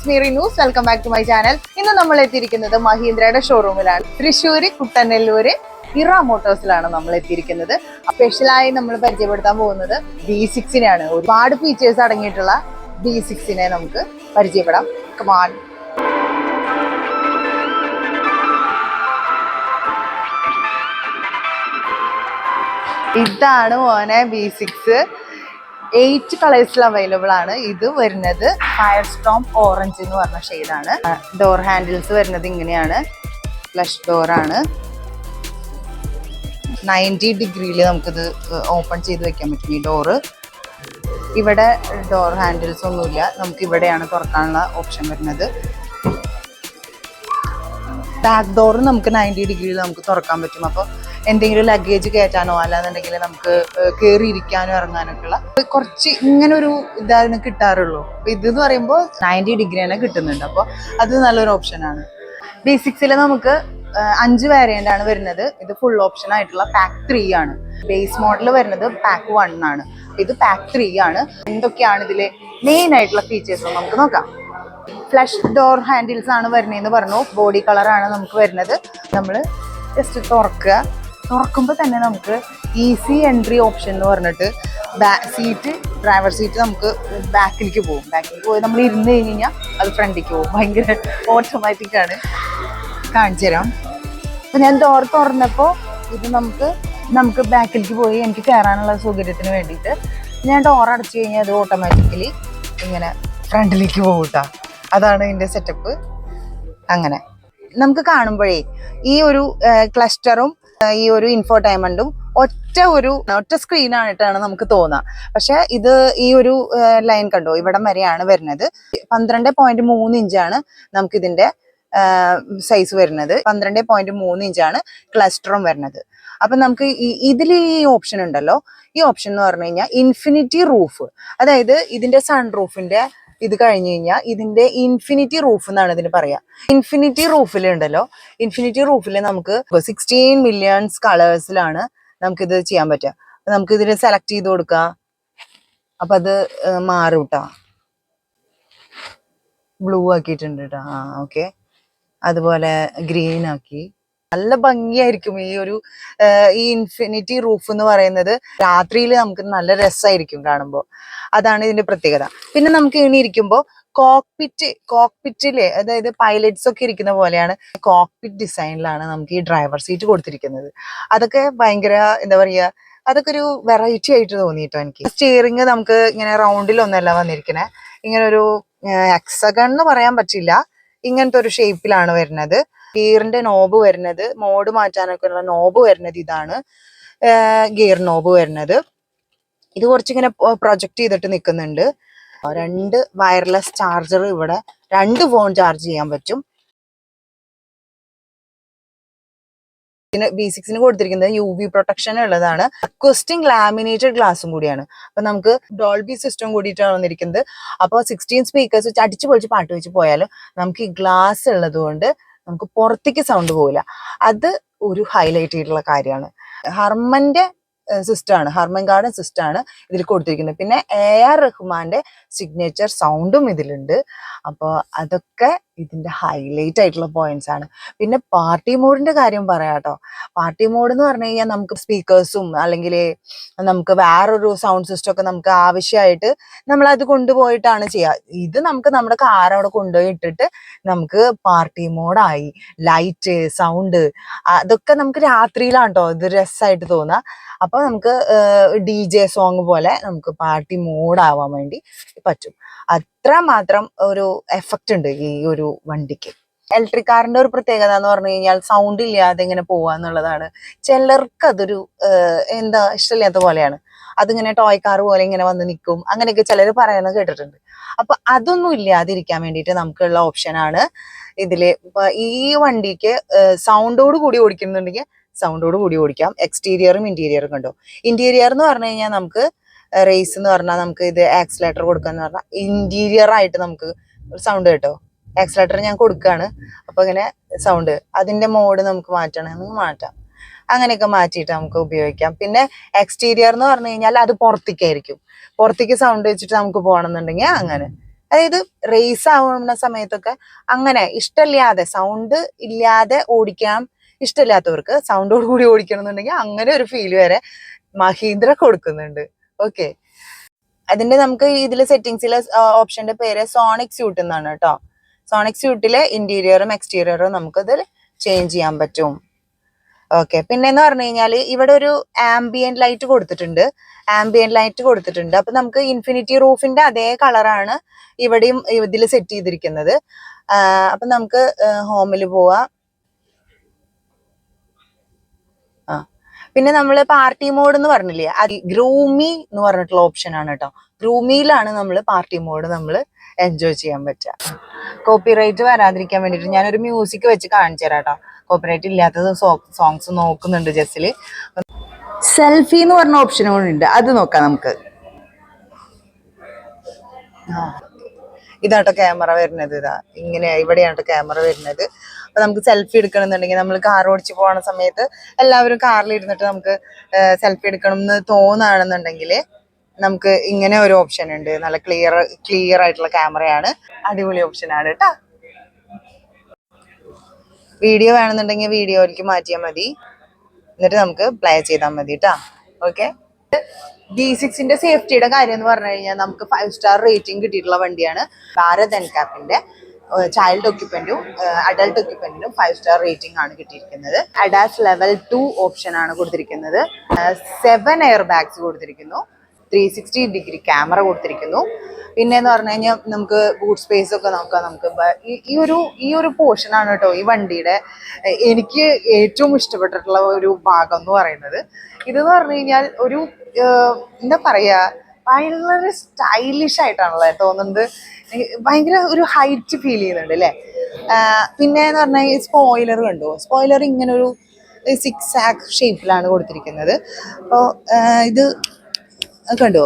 It's me Rinoos. Welcome back to my channel. ഇന്ന് നമ്മൾ എത്തിയിരിക്കുന്നത് മഹീന്ദ്രയുടെ ഷോറൂമിലാണ്. തൃശ്ശൂര് കുട്ടനെല്ലൂര് ഇറ മോട്ടോഴ്സിലാണ് നമ്മൾ എത്തിയിരിക്കുന്നത്. സ്പെഷ്യലായി നമ്മൾ പരിചയപ്പെടുത്താൻ പോകുന്നത് B6-നെയാണ്. ഒരുപാട് ഫീച്ചേഴ്സ് അടങ്ങിയിട്ടുള്ള B6-നെ നമുക്ക് പരിചയപ്പെടാം. കമാൺ. ഇതാണ് മോനെ B6. 8 കളേഴ്സിൽ അവൈലബിൾ ആണ്. ഇത് വരുന്നത് ഫയർ സ്റ്റോം ഓറഞ്ച് എന്ന് പറഞ്ഞ ഷെയ്ഡാണ്. ഡോർ ഹാൻഡിൽസ് വരുന്നത് ഇങ്ങനെയാണ്. ഫ്ലഷ് ഡോറാണ്. 90 ഡിഗ്രിയിൽ നമുക്കിത് ഓപ്പൺ ചെയ്ത് വെക്കാൻ പറ്റും ഈ ഡോറ്. ഇവിടെ ഡോർ ഹാൻഡിൽസ് ഒന്നുമില്ല. നമുക്ക് ഇവിടെയാണ് തുറക്കാനുള്ള ഓപ്ഷൻ വരുന്നത്. ബാക്ക് ഡോർ നമുക്ക് 90 ഡിഗ്രിയിൽ നമുക്ക് തുറക്കാൻ പറ്റും. അപ്പോൾ എന്തെങ്കിലും ലഗേജ് കയറ്റാനോ അല്ലാന്നുണ്ടെങ്കിൽ നമുക്ക് കയറി ഇരിക്കാനോ ഇറങ്ങാനൊക്കെ ഉള്ള കുറച്ച് ഇങ്ങനെ ഒരു ഇതാണ് കിട്ടാറുള്ളൂ. അപ്പോൾ ഇതെന്ന് പറയുമ്പോൾ 90 ഡിഗ്രി തന്നെ കിട്ടുന്നുണ്ട്. അപ്പോൾ അത് നല്ലൊരു ഓപ്ഷനാണ്. B6-ൽ നമുക്ക് 5 വേരിയന്റ് ആണ് വരുന്നത്. ഇത് ഫുൾ ഓപ്ഷൻ ആയിട്ടുള്ള പാക്ക് 3 ആണ്. ബേസ് മോഡൽ വരുന്നത് പാക്ക് 1 ആണ്. ഇത് പാക്ക് 3 ആണ്. എന്തൊക്കെയാണ് ഇതിലെ മെയിൻ ആയിട്ടുള്ള ഫീച്ചേഴ്സ് നമുക്ക് നോക്കാം. ഫ്ലഷ് ഡോർ ഹാൻഡിൽസ് ആണ് വരുന്നതെന്ന് പറഞ്ഞു. ബോഡി കളറാണ് നമുക്ക് വരുന്നത്. നമ്മൾ ജസ്റ്റ് തുറക്കുമ്പോൾ തന്നെ നമുക്ക് ഈസി എൻട്രി ഓപ്ഷൻ എന്ന് പറഞ്ഞിട്ട് ഡ്രൈവർ സീറ്റ് നമുക്ക് ബാക്കിലേക്ക് പോയി നമ്മൾ ഇരുന്ന് കഴിഞ്ഞ് കഴിഞ്ഞാൽ അത് ഫ്രണ്ടിലേക്ക് പോകും. ഭയങ്കര ഓട്ടോമാറ്റിക് ആണ്. കാണിച്ചു തരാം. അപ്പം ഞാൻ ഡോർ തുറന്നപ്പോൾ ഇത് നമുക്ക് ബാക്കിലേക്ക് പോയി എനിക്ക് കയറാനുള്ള സൗകര്യത്തിന് വേണ്ടിയിട്ട് ഞാൻ ഡോർ അടച്ചു കഴിഞ്ഞാൽ അത് ഓട്ടോമാറ്റിക്കലി ഇങ്ങനെ ഫ്രണ്ടിലേക്ക് പോകും കേട്ടോ. അതാണ് ഇതിൻ്റെ സെറ്റപ്പ്. അങ്ങനെ നമുക്ക് കാണുമ്പോഴേ ഈ ഒരു ക്ലസ്റ്ററും ഈ ഒരു ഇൻഫോടൈൻമെന്റും ഒറ്റ സ്ക്രീനായിട്ടാണ് നമുക്ക് തോന്നുക. പക്ഷെ ഇത് ഈ ഒരു ലൈൻ കണ്ടോ, ഇവിടം വരെയാണ് വരുന്നത്. 12.3 ഇഞ്ചാണ് നമുക്കിതിന്റെ സൈസ് വരുന്നത്. 12.3 ഇഞ്ചാണ് ക്ലസ്റ്ററും വരുന്നത്. അപ്പൊ നമുക്ക് ഇതിൽ ഈ ഓപ്ഷൻ ഉണ്ടല്ലോ, ഈ ഓപ്ഷൻ എന്ന് പറഞ്ഞു കഴിഞ്ഞാൽ ഇൻഫിനിറ്റി റൂഫ്. അതായത് ഇതിന്റെ സൺ റൂഫിന്റെ ഇത് കഴിഞ്ഞ് കഴിഞ്ഞാൽ ഇതിന്റെ ഇൻഫിനിറ്റി റൂഫ് എന്നാണ് ഇതിന് പറയാ. ഇൻഫിനിറ്റി റൂഫിലുണ്ടല്ലോ, ഇൻഫിനിറ്റി റൂഫിൽ നമുക്ക് 16 മില്യൺസ് കളേഴ്സിലാണ് നമുക്കിത് ചെയ്യാൻ പറ്റുക. നമുക്ക് ഇതിന് സെലക്ട് ചെയ്ത് കൊടുക്കാം. അപ്പൊ അത് മാറും കേട്ടോ. ബ്ലൂ ആക്കിയിട്ടുണ്ട് കേട്ടോ. ഓക്കെ. അതുപോലെ ഗ്രീൻ ആക്കി. നല്ല ഭംഗിയായിരിക്കും ഈ ഇൻഫിനിറ്റി റൂഫ് എന്ന് പറയുന്നത്. രാത്രിയിൽ നമുക്ക് നല്ല രസമായിരിക്കും കാണുമ്പോൾ. അതാണ് ഇതിന്റെ പ്രത്യേകത. പിന്നെ നമുക്ക് ഇനി ഇരിക്കുമ്പോൾ കോക്പിറ്റിലെ അതായത് പൈലറ്റ്സ് ഒക്കെ ഇരിക്കുന്ന പോലെയാണ് കോക്പിറ്റ് ഡിസൈനിലാണ് നമുക്ക് ഈ ഡ്രൈവർ സീറ്റ് കൊടുത്തിരിക്കുന്നത്. അതൊക്കെ ഭയങ്കര എന്താ പറയാ, അതൊക്കെ ഒരു വെറൈറ്റി ആയിട്ട് തോന്നിയിട്ടോ എനിക്ക്. സ്റ്റിയറിംഗ് നമുക്ക് ഇങ്ങനെ റൗണ്ടിലൊന്നല്ല വന്നിരിക്കണേ. ഇങ്ങനെ ഒരു ഹെക്സഗൺ എന്ന് പറയാൻ പറ്റില്ല, ഇങ്ങനത്തെ ഒരു ഷേപ്പിലാണ് വരുന്നത്. ഗിയറിന്റെ നോബ് വരുന്നത്, മോഡ് മാറ്റാനൊക്കെ ഉള്ള നോബ് വരുന്നത് ഇതാണ്. ഗിയർ നോബ് വരുന്നത് ഇത് കുറച്ചിങ്ങനെ പ്രൊജക്ട് ചെയ്തിട്ട് നിൽക്കുന്നുണ്ട്. 2 വയർലെസ് ചാർജർ, ഇവിടെ 2 ഫോൺ ചാർജ് ചെയ്യാൻ പറ്റും. B6-ന് കൊടുത്തിരിക്കുന്നത് UV പ്രൊട്ടക്ഷൻ ഉള്ളതാണ്. അക്വസ്റ്റിക് ലാമിനേറ്റഡ് ഗ്ലാസും കൂടിയാണ്. അപ്പൊ നമുക്ക് ഡോൾബി സിസ്റ്റം കൂടിയിട്ടാണ് വന്നിരിക്കുന്നത്. അപ്പോൾ 16 സ്പീക്കേഴ്സ് വെച്ച് അടിച്ചു പൊളിച്ച് പാട്ട് വെച്ച് പോയാലും നമുക്ക് ഈ ഗ്ലാസ് ഉള്ളത് കൊണ്ട് നമുക്ക് പുറത്തേക്ക് സൗണ്ട് പോകില്ല. അത് ഒരു ഹൈലൈറ്റ് ചെയ്തിട്ടുള്ള കാര്യമാണ്. ഹർമൻ ഗാർഡൻ സിസ്റ്റം ആണ് ഇതിൽ കൊടുത്തിരിക്കുന്നത്. പിന്നെ AR റഹ്മാന്റെ സിഗ്നേച്ചർ സൗണ്ടും ഇതിലുണ്ട്. അപ്പോൾ അതൊക്കെ ഇതിന്റെ ഹൈലൈറ്റ് ആയിട്ടുള്ള പോയിന്റ്സ് ആണ്. പിന്നെ പാർട്ടി മോഡിന്റെ കാര്യം പറയാട്ടോ. പാർട്ടി മോഡ് എന്ന് പറഞ്ഞു കഴിഞ്ഞാൽ നമുക്ക് സ്പീക്കേഴ്സും അല്ലെങ്കിൽ നമുക്ക് വേറൊരു സൗണ്ട് സിസ്റ്റം ഒക്കെ നമുക്ക് ആവശ്യമായിട്ട് നമ്മൾ അത് കൊണ്ടുപോയിട്ടാണ് ചെയ്യുക. ഇത് നമുക്ക് നമ്മുടെ കാർ അവിടെ കൊണ്ടുപോയി ഇട്ടിട്ട് നമുക്ക് പാർട്ടി മോഡായി. ലൈറ്റ്, സൗണ്ട് അതൊക്കെ നമുക്ക് രാത്രിയിലാണ് കേട്ടോ ഇത് രസമായിട്ട് തോന്നുക. അപ്പൊ നമുക്ക് DJ സോങ് പോലെ നമുക്ക് പാർട്ടി മോഡാവാൻ വേണ്ടി പറ്റും. അത്രമാത്രം ഒരു എഫക്റ്റ് ഉണ്ട് ഈ ഒരു വണ്ടിക്ക്. ഇലക്ട്രിക് കാറിന്റെ ഒരു പ്രത്യേകത എന്ന് പറഞ്ഞു കഴിഞ്ഞാൽ സൗണ്ട് ഇല്ലാതെ ഇങ്ങനെ പോവാന്നുള്ളതാണ്. ചിലർക്ക് അതൊരു എന്താ ഇഷ്ടമില്ലാത്ത പോലെയാണ്. അതിങ്ങനെ ടോയ് കാർ പോലെ ഇങ്ങനെ വന്ന് നിൽക്കും, അങ്ങനെയൊക്കെ ചിലർ പറയുന്നത് കേട്ടിട്ടുണ്ട്. അപ്പൊ അതൊന്നും ഇല്ലാതിരിക്കാൻ വേണ്ടിയിട്ട് നമുക്കുള്ള ഓപ്ഷനാണ് ഇതില്. ഈ വണ്ടിക്ക് സൗണ്ടോട് കൂടി ഓടിക്കുന്നുണ്ടെങ്കിൽ സൗണ്ടോട് കൂടി ഓടിക്കാം. എക്സ്റ്റീരിയറും ഇന്റീരിയറും കണ്ടോ. ഇന്റീരിയർ എന്ന് പറഞ്ഞു കഴിഞ്ഞാൽ നമുക്ക് റേസ് എന്ന് പറഞ്ഞാൽ നമുക്ക് ഇത് ആക്സിലേറ്റർ കൊടുക്കാന്ന് പറഞ്ഞാൽ ഇന്റീരിയർ ആയിട്ട് നമുക്ക് സൗണ്ട് കേട്ടോ. ആക്സിലേറ്റർ ഞാൻ കൊടുക്കുകയാണ്. അപ്പൊ ഇങ്ങനെ സൗണ്ട് അതിന്റെ മോഡ് നമുക്ക് മാറ്റണമെങ്കിൽ മാറ്റാം. അങ്ങനെയൊക്കെ മാറ്റിയിട്ട് നമുക്ക് ഉപയോഗിക്കാം. പിന്നെ എക്സ്റ്റീരിയർ എന്ന് പറഞ്ഞു കഴിഞ്ഞാൽ അത് പുറത്തേക്കായിരിക്കും. പുറത്തേക്ക് സൗണ്ട് വെച്ചിട്ട് നമുക്ക് പോകണമെന്നുണ്ടെങ്കിൽ അങ്ങനെ അതായത് റേസ് ആവുന്ന സമയത്തൊക്കെ അങ്ങനെ ഇഷ്ടമില്ലാതെ സൗണ്ട് ഇല്ലാതെ ഓടിക്കാൻ ഇഷ്ടമില്ലാത്തവർക്ക് സൗണ്ടോട് കൂടി ഓടിക്കണം എന്നുണ്ടെങ്കിൽ അങ്ങനെ ഒരു ഫീൽ വരെ മഹീന്ദ്ര കൊടുക്കുന്നുണ്ട്. ഓക്കെ, അതിന്റെ നമുക്ക് ഇതിൽ സെറ്റിംഗ്സിലെ ഓപ്ഷന്റെ പേര് സോണിക് സ്യൂട്ട് എന്നാണ് കേട്ടോ. സോണിക് സ്യൂട്ടിലെ ഇന്റീരിയറും എക്സ്റ്റീരിയറും നമുക്കതിൽ ചേഞ്ച് ചെയ്യാൻ പറ്റും. ഓക്കെ, പിന്നെന്ന് പറഞ്ഞു കഴിഞ്ഞാൽ ഇവിടെ ഒരു ആംബിയന്റ് ലൈറ്റ് കൊടുത്തിട്ടുണ്ട്. അപ്പൊ നമുക്ക് ഇൻഫിനിറ്റി റൂഫിന്റെ അതേ കളറാണ് ഇവിടെയും ഇതിൽ സെറ്റ് ചെയ്തിരിക്കുന്നത്. അപ്പൊ നമുക്ക് ഹോമിൽ പോവാം. പിന്നെ നമ്മൾ പാർട്ടി മോഡ് എന്ന് പറഞ്ഞില്ലേ, അത് ഗ്രൂമി എന്ന് പറഞ്ഞിട്ടുള്ള ഓപ്ഷൻ ആണ് കേട്ടോ. ഗ്രൂമിയിലാണ് നമ്മൾ പാർട്ടി മോഡ് നമ്മൾ എൻജോയ് ചെയ്യാൻ പറ്റുക. കോപ്പിറൈറ്റ് വരാതിരിക്കാൻ വേണ്ടിയിട്ട് ഞാനൊരു മ്യൂസിക് വെച്ച് കാണിച്ചു തരാം കേട്ടോ. കോപ്പിറൈറ്റ് ഇല്ലാത്തത് സോങ്സ് നോക്കുന്നുണ്ട് ജസ്റ്റില്. സെൽഫി എന്ന് പറഞ്ഞ ഓപ്ഷനും കൂടി ഉണ്ട്, അത് നോക്കാം നമുക്ക്. ഇതാട്ടോ ക്യാമറ വരുന്നത്, ഇതാ ഇങ്ങനെ ഇവിടെയാണ് ക്യാമറ വരുന്നത്. അപ്പൊ നമുക്ക് സെൽഫി എടുക്കണമെന്നുണ്ടെങ്കിൽ നമ്മൾ കാർ ഓടിച്ച് പോകുന്ന സമയത്ത് എല്ലാവരും കാറിൽ ഇരുന്നിട്ട് നമുക്ക് സെൽഫി എടുക്കണം എന്ന് തോന്നുകയാണെന്നുണ്ടെങ്കിൽ നമുക്ക് ഇങ്ങനെ ഒരു ഓപ്ഷൻ ഉണ്ട്. നല്ല ക്ലിയർ ആയിട്ടുള്ള ക്യാമറയാണ്, അടിപൊളി ഓപ്ഷനാണ് കേട്ടോ. വീഡിയോ വേണമെന്നുണ്ടെങ്കിൽ വീഡിയോയിലേക്ക് മാറ്റിയാൽ മതി, എന്നിട്ട് നമുക്ക് പ്ലേ ചെയ്താൽ മതി കേട്ടോ. ഓക്കെ, B6ന്റെ സേഫ്റ്റിയുടെ കാര്യം എന്ന് പറഞ്ഞു കഴിഞ്ഞാൽ നമുക്ക് 5 സ്റ്റാർ റേറ്റിംഗ് കിട്ടിയിട്ടുള്ള വണ്ടിയാണ്. ഭാരത് എൻകാപ്പിന്റെ ചൈൽഡ് ഒക്യുപ്പന്റും അഡൽട്ട് ഒക്യുപ്പന്റിനും 5 സ്റ്റാർ റേറ്റിംഗ് ആണ് കിട്ടിയിരിക്കുന്നത്. അഡാസ് ലെവൽ 2 ഓപ്ഷൻ ആണ് കൊടുത്തിരിക്കുന്നത്. 7 എയർ ബാഗ്സ് കൊടുത്തിരിക്കുന്നു. 360 ഡിഗ്രി ക്യാമറ കൊടുത്തിരിക്കുന്നു. പിന്നെ എന്ന് പറഞ്ഞു കഴിഞ്ഞാൽ നമുക്ക് ബൂട്ട് സ്പേസ് ഒക്കെ നോക്കാം. നമുക്ക് ഈ ഒരു പോർഷൻ ആണ് കേട്ടോ ഈ വണ്ടിയുടെ എനിക്ക് ഏറ്റവും ഇഷ്ടപ്പെട്ടിട്ടുള്ള ഒരു ഭാഗം എന്ന് പറയുന്നത്. ഇതെന്ന് പറഞ്ഞു കഴിഞ്ഞാൽ ഒരു എന്താ പറയാ, ഭയങ്കര സ്റ്റൈലിഷ് ആയിട്ടാണല്ലേ തോന്നുന്നത്. ഭയങ്കര ഒരു ഹൈറ്റ് ഫീൽ ചെയ്യുന്നുണ്ട് അല്ലേ. പിന്നെ എന്ന് പറഞ്ഞാൽ ഈ സ്പോയിലർ കണ്ടോ, സ്പോയിലർ ഇങ്ങനെ ഒരു 6 ആക്ക് ഷേപ്പിലാണ് കൊടുത്തിരിക്കുന്നത്. അപ്പോൾ ഇത് കണ്ടോ,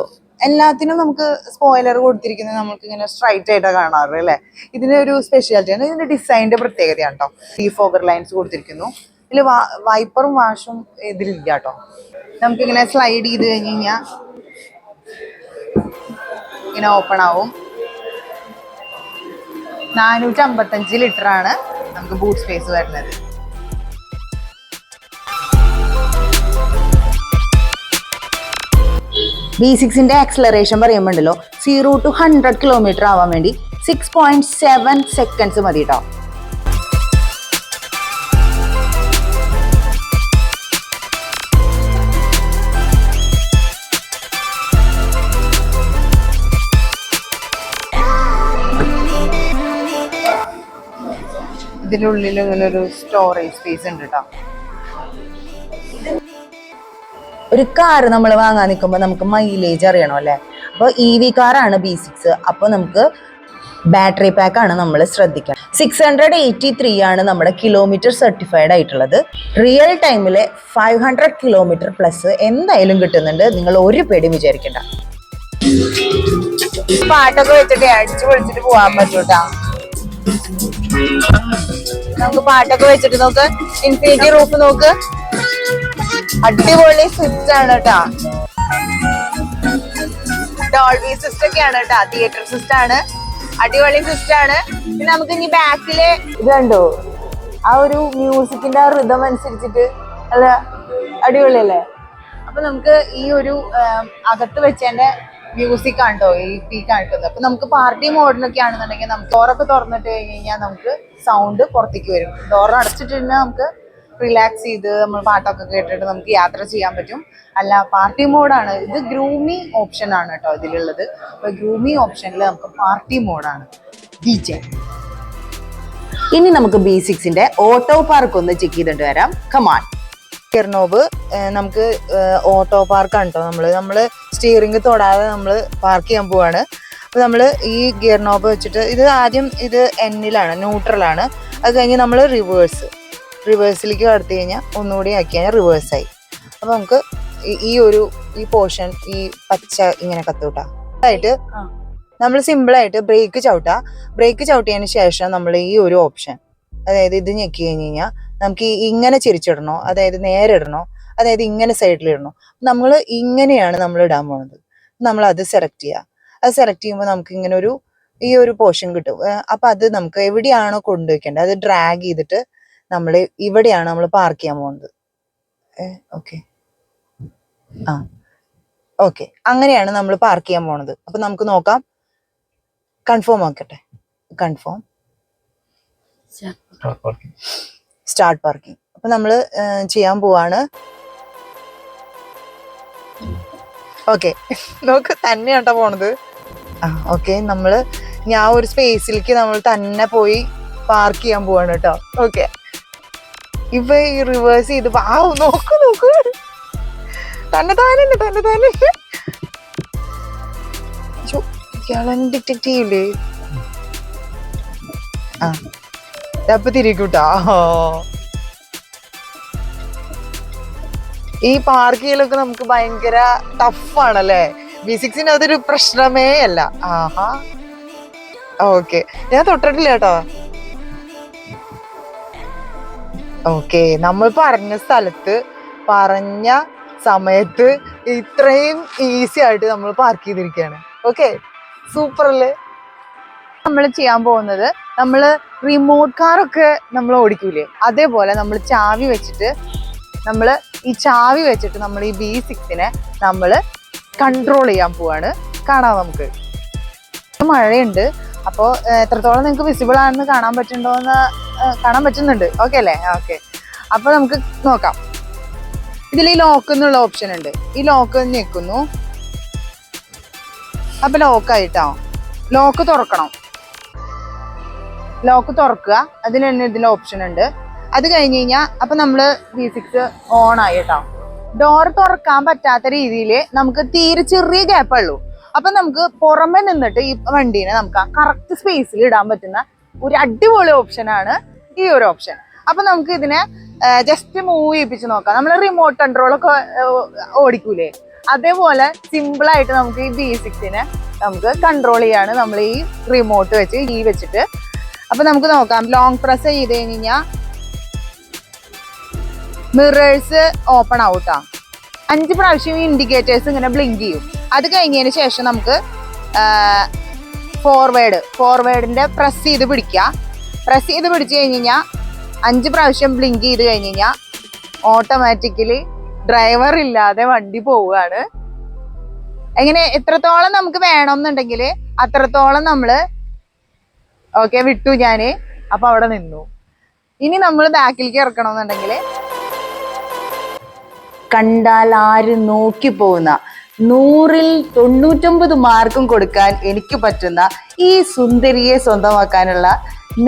എല്ലാത്തിനും നമുക്ക് സ്പോയിലർ കൊടുത്തിരിക്കുന്നത് നമുക്ക് ഇങ്ങനെ സ്ട്രൈറ്റ് ആയിട്ടാണ് കാണാറ് അല്ലേ. ഇതിന് ഒരു സ്പെഷ്യാലിറ്റിയാണ്, ഇതിന്റെ ഡിസൈനിന്റെ പ്രത്യേകതയാണ് കേട്ടോ. ഫോഗർ ലൈൻസ് കൊടുത്തിരിക്കുന്നു. ഇതിൽ വൈപ്പറും വാഷും ഇതിലില്ല കേട്ടോ. നമുക്കിങ്ങനെ സ്ലൈഡ് ചെയ്ത് കഴിഞ്ഞ് കഴിഞ്ഞാൽ ഇങ്ങനെ ഓപ്പൺ ആവും. 455 ലിറ്റർ ആണ് നമുക്ക് ബൂട്ട് സ്പേസ് വരുന്നത്. B6ന്റെ ആക്സലറേഷൻ പറയുമ്പോണ്ടല്ലോ 0 to 100 കിലോമീറ്റർ ആവാൻ വേണ്ടി 6.7 സെക്കൻഡ്സ് മതി കേട്ടോ. ഇതിനുള്ളിൽ ഇങ്ങനെ ഒരു സ്റ്റോറേജ് സ്പേസ് ഉണ്ട് കേട്ടോ. ഒരു കാർ നമ്മൾ വാങ്ങാൻ നിൽക്കുമ്പോൾ നമുക്ക് മൈലേജ് അറിയണം അല്ലേ. അപ്പോൾ EV കാറാണ് B6. അപ്പോൾ നമുക്ക് ബാറ്ററി പാക്കാണ് നമ്മൾ ശ്രദ്ധിക്കണം. 683 ആണ് നമ്മുടെ കിലോമീറ്റർ സർട്ടിഫൈഡ് ആയിട്ടുള്ളത്. റിയൽ ടൈമിൽ 500 കിലോമീറ്റർ പ്ലസ് എന്തായാലും കിട്ടുന്നുണ്ട്, നിങ്ങൾ ഒരു പേടിയും വിചാരിക്കണ്ട. പാട്ടൊക്കെ വെച്ചിട്ട് അടിച്ചു പൊളിച്ചിട്ട് പോകാൻ പറ്റൂട്ടാ. നമുക്ക് പാട്ടൊക്കെ വെച്ചിട്ട് നോക്ക്. ഇൻഫിനിറ്റി റൂഫ് നോക്ക്, അടിപൊളി സ്വിച്ച് ആണ് കേട്ടാ. ഡോൾബി സിസ്റ്റം ഒക്കെയാണ് കേട്ടാ, തിയേറ്റർ സിസ്റ്റം ആണ്, അടിപൊളി സിസ്റ്റം ആണ്. പിന്നെ നമുക്ക് ഇനി ബാക്കില് ഇത് കണ്ടോ, ആ ഒരു മ്യൂസിക്കിന്റെ ആ റിതം അനുസരിച്ചിട്ട് നല്ല അടിപൊളിയല്ലേ. അപ്പൊ നമുക്ക് ഈ ഒരു അകത്ത് വെച്ചതിന്റെ മ്യൂസിക് ആണോ ഈ കാണിക്കുന്നത്. അപ്പൊ നമുക്ക് പാർട്ടി മോഡിലൊക്കെ ആണെന്നുണ്ടെങ്കിൽ നമുക്ക് ഡോറൊക്കെ തുറന്നിട്ട് കഴിഞ്ഞ് കഴിഞ്ഞാൽ നമുക്ക് സൗണ്ട് പുറത്തേക്ക് വരും. ഡോർ അടച്ചിട്ടുണ്ടെങ്കിൽ നമുക്ക് റിലാക്സ് ചെയ്ത് നമ്മൾ പാട്ടൊക്കെ കേട്ടിട്ട് നമുക്ക് യാത്ര ചെയ്യാൻ പറ്റും. അല്ല, പാർട്ടി മോഡാണ് ഇത്. ഗ്രൂമി ഓപ്ഷൻ ആണ് കേട്ടോ ഇതിലുള്ളത്. അപ്പൊ ഗ്രൂമി ഓപ്ഷനിൽ നമുക്ക് പാർട്ടി മോഡാണ് DJ. ഇനി നമുക്ക് B6ന്റെ ഓട്ടോ പാർക്ക് ഒന്ന് ചെക്ക് ചെയ്തിട്ട് വരാം. കമാൺ. ഗിയർ നോബ് നമുക്ക് ഓട്ടോ പാർക്കാണ് കേട്ടോ. നമ്മള് സ്റ്റിയറിംഗ് തൊടാതെ നമ്മൾ പാർക്ക് ചെയ്യാൻ പോവാണ്. അപ്പൊ നമ്മൾ ഈ ഗിയർ നോബ് വെച്ചിട്ട് ഇത് ആദ്യം ഇത് Nലാണ്, ന്യൂട്രലാണ്. അത് കഴിഞ്ഞ് നമ്മൾ റിവേഴ്സിലേക്ക് കടത്തി കഴിഞ്ഞാൽ ഒന്നുകൂടി ആക്കി കഴിഞ്ഞാൽ റിവേഴ്സായി. അപ്പൊ നമുക്ക് ഈ പോർഷൻ ഈ പച്ച ഇങ്ങനെ കത്തൂട്ടാ ആയിട്ട് നമ്മൾ സിമ്പിളായിട്ട് ബ്രേക്ക് ചവിട്ടിയതിന് ശേഷം നമ്മൾ ഈ ഒരു ഓപ്ഷൻ, അതായത് ഇത് ഞെക്കി കഴിഞ്ഞ് കഴിഞ്ഞാൽ നമുക്ക് ഇങ്ങനെ ചിരിച്ചിടണോ, അതായത് നേരെ ഇടണോ, അതായത് ഇങ്ങനെ സൈഡിലിടണോ. നമ്മൾ ഇങ്ങനെയാണ് നമ്മൾ ഇടാൻ പോകുന്നത്. നമ്മൾ അത് സെലക്ട് ചെയ്യുക. അത് സെലക്ട് ചെയ്യുമ്പോൾ നമുക്ക് ഇങ്ങനെ ഒരു ഈ ഒരു പോർഷൻ കിട്ടും. അപ്പൊ അത് നമുക്ക് എവിടെയാണോ കൊണ്ടുവയ്ക്കേണ്ടത് അത് ഡ്രാഗ് ചെയ്തിട്ട് നമ്മൾ ഇവിടെയാണ് നമ്മൾ പാർക്ക് ചെയ്യാൻ പോകുന്നത്. ഓക്കെ, ആ ഓക്കെ, അങ്ങനെയാണ് നമ്മൾ പാർക്ക് ചെയ്യാൻ പോണത്. അപ്പൊ നമുക്ക് നോക്കാം. കൺഫേം ആക്കട്ടെ. Confirm start parking. അപ്പൊ നമ്മള് ചെയ്യാൻ പോവാണ്. ഓക്കെ, നോക്ക് തന്നെയാട്ടോ പോണത്. ഓക്കെ, ഞാൻ ഒരു സ്പേസിലേക്ക് നമ്മൾ തന്നെ പോയി പാർക്ക് ചെയ്യാൻ പോവാണ് കേട്ടോ. ഓക്കെ, ഇപ്പൊ ഈ റിവേഴ്സ് ചെയ്ത് നോക്ക് നോക്ക് തന്നെ ഡിറ്റക്ട് ചെയ്യില്ലേ? അപ്പൊ തിരിക്കൂട്ടാ. ഈ പാർക്ക് ചെയ്യലൊക്കെ നമുക്ക് ഭയങ്കര ടഫാണല്ലേ. B6 അതൊരു പ്രശ്നമേ അല്ല. ആഹാ, ഓക്കെ, ഞാൻ തൊട്ടിട്ടില്ല കേട്ടോ. ഓക്കെ, നമ്മൾ പറഞ്ഞ സ്ഥലത്ത് പറഞ്ഞ സമയത്ത് ഇത്രയും ഈസി ആയിട്ട് നമ്മൾ പാർക്ക് ചെയ്തിരിക്കുകയാണ്. ഓക്കെ, സൂപ്പർ അല്ലേ? നമ്മൾ ചെയ്യാൻ പോകുന്നത്, നമ്മൾ റിമോട്ട് കാറൊക്കെ നമ്മൾ ഓടിക്കൂലേ, അതേപോലെ നമ്മൾ ചാവി വെച്ചിട്ട് നമ്മൾ ഈ B6 നമ്മൾ കൺട്രോൾ ചെയ്യാൻ പോവാണ്. കാണാം നമുക്ക്. മഴയുണ്ട്, അപ്പോൾ എത്രത്തോളം നിങ്ങൾക്ക് വിസിബിൾ ആണെന്ന് കാണാൻ പറ്റുന്നുണ്ട്. ഓക്കെ അല്ലേ? ഓക്കെ, അപ്പൊ നമുക്ക് നോക്കാം. ഇതിൽ ഈ ലോക്ക് എന്നുള്ള ഓപ്ഷൻ ഉണ്ട്. ഈ ലോക്ക് ഞെക്കുന്നു. അപ്പൊ ലോക്കായിട്ടോ. ലോക്ക് തുറക്കണം. ലോക്ക് തുറക്കുക. അതിന് തന്നെ ഇതിൽ ഓപ്ഷൻ ഉണ്ട്. അത് കഴിഞ്ഞ് കഴിഞ്ഞാൽ അപ്പൊ നമ്മള് B6 ഓൺ ആയി കേട്ടോ. ഡോർ തുറക്കാൻ പറ്റാത്ത രീതിയിൽ നമുക്ക് തീരെ ചെറിയ ഗ്യാപ്പേ ഉള്ളൂ. അപ്പൊ നമുക്ക് പുറമെ നിന്നിട്ട് ഈ വണ്ടീനെ നമുക്ക് ആ കറക്റ്റ് സ്പേസിൽ ഇടാൻ പറ്റുന്ന ഒരു അടിപൊളി ഓപ്ഷനാണ് ഈ ഒരു ഓപ്ഷൻ. അപ്പൊ നമുക്ക് ഇതിനെ ജസ്റ്റ് മൂവ് ചെയ്യിപ്പിച്ച് നോക്കാം. നമ്മൾ റിമോട്ട് കൺട്രോളൊക്കെ ഓടിക്കൂലേ, അതേപോലെ സിമ്പിൾ ആയിട്ട് നമുക്ക് ഈ B6 നമുക്ക് കൺട്രോൾ ചെയ്യാണ് നമ്മൾ ഈ റിമോട്ട് വെച്ച് വെച്ചിട്ട്. അപ്പൊ നമുക്ക് നോക്കാം. ലോങ് പ്രസ് ചെയ്ത് കഴിഞ്ഞാൽ മിറേഴ്സ് ഓപ്പൺ ആവൂട്ടാ. 5 പ്രാവശ്യം ഇൻഡിക്കേറ്റേഴ്സ് ഇങ്ങനെ ബ്ലിങ്ക് ചെയ്യും. അത് കഴിഞ്ഞതിന് ശേഷം നമുക്ക് ഫോർവേഡിന്റെ പ്രസ് ചെയ്ത് പിടിക്കുക. പ്രസ് ചെയ്ത് പിടിച്ചു കഴിഞ്ഞ് കഴിഞ്ഞാൽ 5 പ്രാവശ്യം ബ്ലിങ്ക് ചെയ്ത് കഴിഞ്ഞ് കഴിഞ്ഞാൽ ഓട്ടോമാറ്റിക്കലി ഡ്രൈവർ ഇല്ലാതെ വണ്ടി പോവുകയാണ്. എങ്ങനെ എത്രത്തോളം നമുക്ക് വേണമെന്നുണ്ടെങ്കിൽ അത്രത്തോളം നമ്മള് ഓക്കെ വിട്ടു ഞാന്. അപ്പൊ അവിടെ നിന്നു. ഇനി നമ്മൾ ബാക്കിലേക്ക് ഇറക്കണമെന്നുണ്ടെങ്കിൽ കണ്ടാൽ ആരും നോക്കി പോകുന്ന 100ൽ 99 മാർക്കും കൊടുക്കാൻ എനിക്ക് പറ്റുന്ന ഈ സുന്ദരിയെ സ്വന്തമാക്കാനുള്ള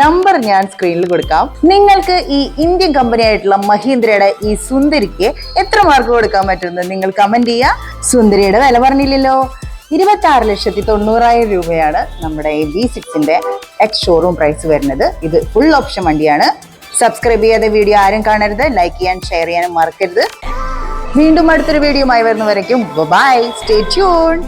നമ്പർ ഞാൻ സ്ക്രീനിൽ കൊടുക്കാം. നിങ്ങൾക്ക് ഈ ഇന്ത്യൻ കമ്പനി ആയിട്ടുള്ള മഹീന്ദ്രയുടെ ഈ സുന്ദരിക്ക് എത്ര മാർക്ക് കൊടുക്കാൻ പറ്റുമെന്ന് നിങ്ങൾ കമന്റ് ചെയ്യുക. സുന്ദരിയുടെ വില പറഞ്ഞില്ലല്ലോ, 26,90,000 രൂപയാണ് നമ്മുടെ ഈ B6 എക്സ് ഷോറൂം പ്രൈസ് വരുന്നത്. ഇത് ഫുൾ ഓപ്ഷൻ വണ്ടിയാണ്. സബ്സ്ക്രൈബ് ചെയ്യാതെ വീഡിയോ ആരും കാണരുത്. ലൈക്ക് ചെയ്യാൻ ഷെയർ ചെയ്യാനും മറക്കരുത്. വീണ്ടും അടുത്തൊരു വീഡിയോയുമായി വരുന്നവരേക്കും ബൈ, സ്റ്റേ ട്യൂൺഡ്.